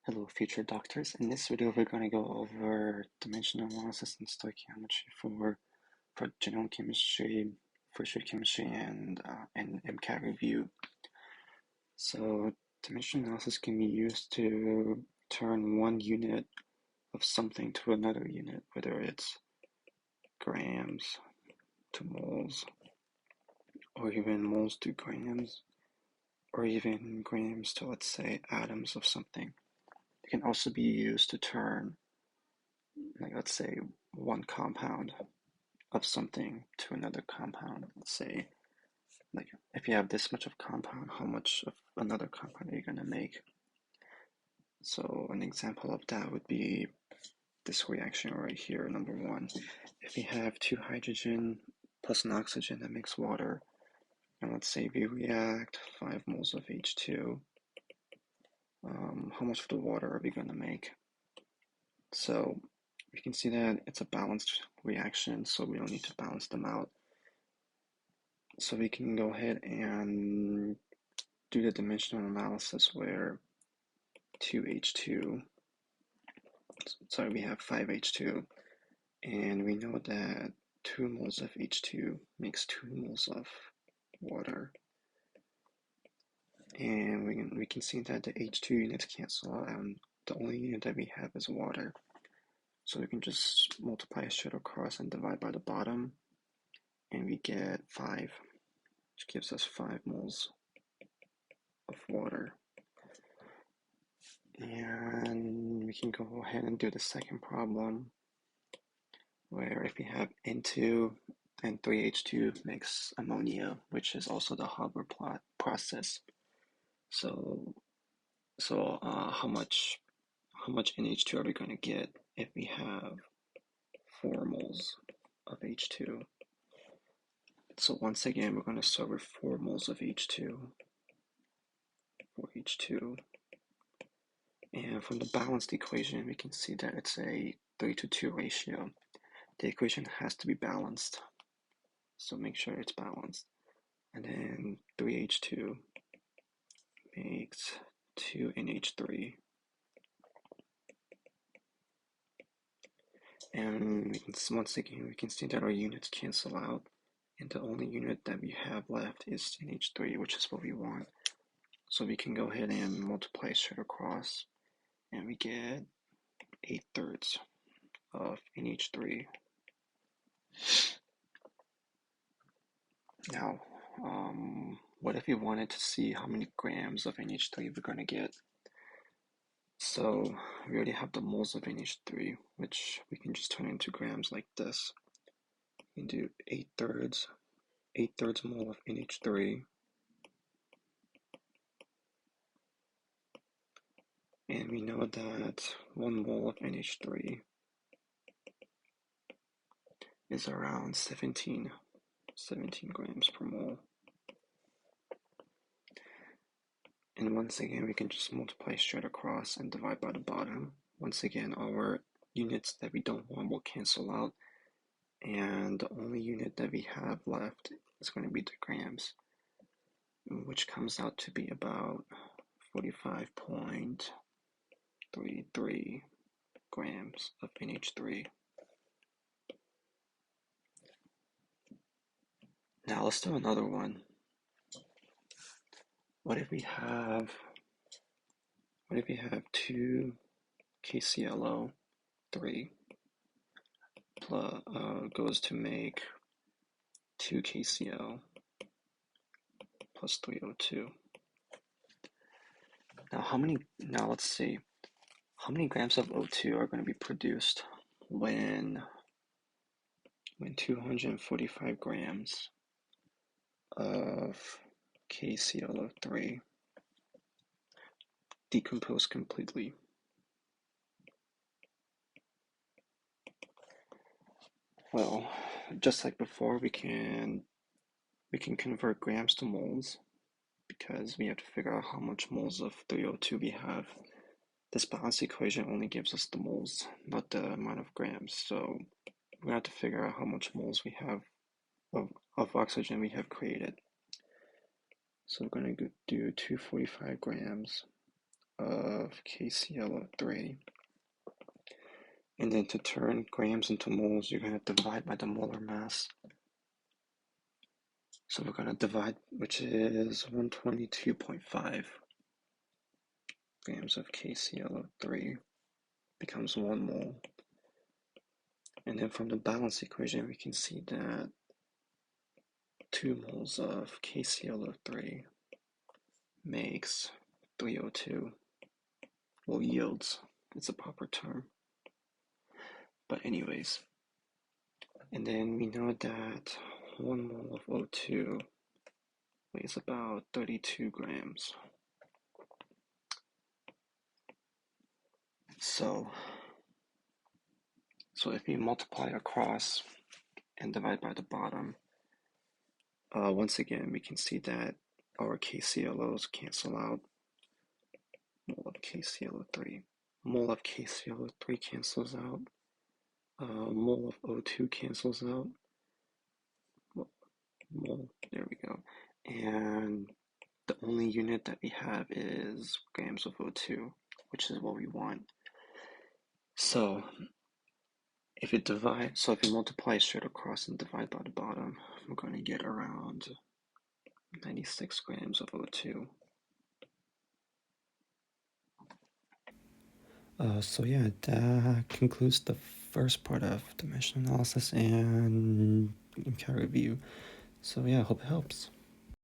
Hello, future doctors. In this video, we're going to go over dimensional analysis and stoichiometry for general chemistry, first year chemistry, and MCAT review. So, dimensional analysis can be used to turn one unit of something to another unit, whether it's grams to moles, or even moles to grams, or even grams to, let's say, atoms of something. It can also be used to turn, like, let's say, one compound of something to another compound. Let's say, like, if you have this much of compound, how much of another compound are you going to make? So an example of that would be this reaction right here, number one. If we have two hydrogen plus an oxygen that makes water, and let's say we react 5 moles of H2, how much of the water are we going to make? So we can see that it's a balanced reaction, so we don't need to balance them out. So we can go ahead and do the dimensional analysis where we have 5H2, and we know that 2 moles of H2 makes 2 moles of water. And we can see that the H2 units cancel out, and the only unit that we have is water. So we can just multiply straight across and divide by the bottom, and we get 5, which gives us 5 moles of water. And we can go ahead and do the second problem, where if we have N2 and 3H2 makes ammonia, which is also the Haber plot process. So how much NH2 are we going to get if we have 4 moles of H2? So once again, we're going to start with 4 moles of H2. For H2. And from the balanced equation, we can see that it's a 3:2 ratio. The equation has to be balanced, so make sure it's balanced. And then 3H2 makes 2NH3. And once again, we can see that our units cancel out, and the only unit that we have left is NH3, which is what we want. So we can go ahead and multiply straight across, and we get 8/3 of NH3. Now, what if we wanted to see how many grams of NH3 we're going to get? So we already have the moles of NH3, which we can just turn into grams like this. We can do 8/3 mole of NH3, and we know that 1 mole of NH3 is around 17 grams per mole. And once again, we can just multiply straight across and divide by the bottom. Once again, our units that we don't want will cancel out, and the only unit that we have left is going to be the grams, which comes out to be about 45.33 grams of NH3. Now let's do another one. What if we have 2 KClO3 goes to make 2 KCl plus 3O2. Now let's see how many grams of O2 are going to be produced when 245 grams of KClO3 decompose completely. Well, just like before, we can convert grams to moles, because we have to figure out how much moles of 3O2 we have. This balance equation only gives us the moles, not the amount of grams. So we're going to have to figure out how much moles we have of oxygen we have created. So we're going to do 245 grams of KClO3. And then to turn grams into moles, you're going to divide by the molar mass. So we're going to divide, which is 122.5 grams of KClO3 becomes 1 mole. And then from the balance equation, we can see that 2 moles of KClO3 makes 3O2. Well, yields, it's a proper term. But anyways, and then we know that 1 mole of O2 weighs about 32 grams. So if we multiply across and divide by the bottom, once again, we can see that our KClOs cancel out. Mole of KClO3. Mole of KClO3 cancels out. Mole of O2 cancels out. Mole, there we go. And the only unit that we have is grams of O2, which is what we want. So if you multiply straight across and divide by the bottom, we're going to get around 96 grams of O2. So yeah, that concludes the first part of dimensional analysis and MCAT review. So yeah, I hope it helps.